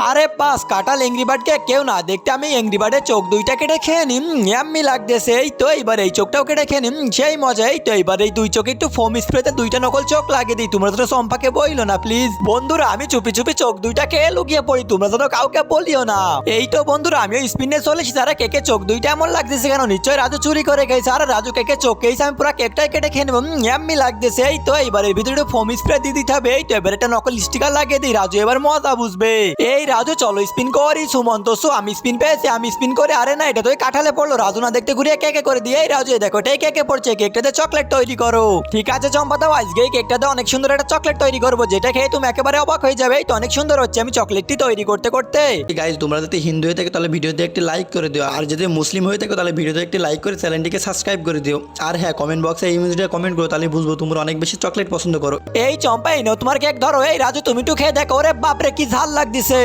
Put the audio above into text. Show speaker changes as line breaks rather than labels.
আরে বাস কাঁঠাল এংরি বার্ডকে কেউ না দেখতে আমি এংরি বার্ডের চোখ দুইটা কেটে খেয়ে নিম ইয়াম্মি লাগতেছে। এই তো এইবার এই চোখটাও কেটে খেয়ে নিম সেই মজা। এই তো এইবার এই দুই চোখে একটু ফোম স্প্রেতে দুইটা নকল চোখ লাগিয়ে দিই। তোমরা তো সম্পাকে বইলো না প্লিজ বন্ধুরা, আমি চুপি চুপি চোখ দুইটা খেয়ে লুকিয়ে পড়ি, তোমরা তো কাউকে বলিও না। এই তো বন্ধুরা আমিও স্পিনে চলেছি, তারা কেকে চোখ দুইটা এমন লাগতেছে কেন, নিশ্চয়ই রাজু চুরি করে খেয়েছে। আর রাজু কেকে চোখ খেয়েছে, আমি পুরো কেকটাই কেটে খেয়ে নেবো ইয়াম্মি লাগতেছে। এই তো এইবার এর ভিতরে একটু ফোম স্প্রে দিয়ে দিতে হবে। এই তো এবার একটা নকল স্টিকার লাগিয়ে দিই, রাজু এবার মজা বুঝবে। এই রাজু চলো স্পিন করি, সুমন্ত সু আমি স্পিন পেয়েছি, আমি স্পিন করে। আরে না এটা তো কাঁঠালে পড়লো, রাজু না দেখতে ঘুরিয়ে কেকে করে দিয়ে। এই রাজু দেখো এটাই কেকে পড়ছে, কেকটাতে চকলেট তৈরি করো। ঠিক আছে চম্পা দাও, আজকে এই কেকটাতে অনেক সুন্দর একটা চকলেট তৈরি করবো, যেটা খেয়ে তুমি একেবারে অবাক হয়ে যাবে। এই তো অনেক সুন্দর হচ্ছে আমি চকলেটটি তৈরি করতে করতে।
গাইজ তোমরা যদি হিন্দু হয়ে থাকে তাহলে ভিডিওতে একটি লাইক করে দিও, আর যদি মুসলিম হয়ে থাকে তাহলে ভিডিওতে একটি লাইক করে চ্যানেলটিকে সাবস্ক্রাইব করে দিও। আর হ্যাঁ কমেন্ট বক্সে এই ইমেজটা কমেন্ট করো, তাহলে বুঝবো তোমরা অনেক বেশি চকলেট পছন্দ করো।
এই চম্পা এই নাও তোমার কেক ধরো। এই রাজু তুমি একটু খেয়ে দেখো, ওরে বাপরে কি ঝাল লাগতেছে।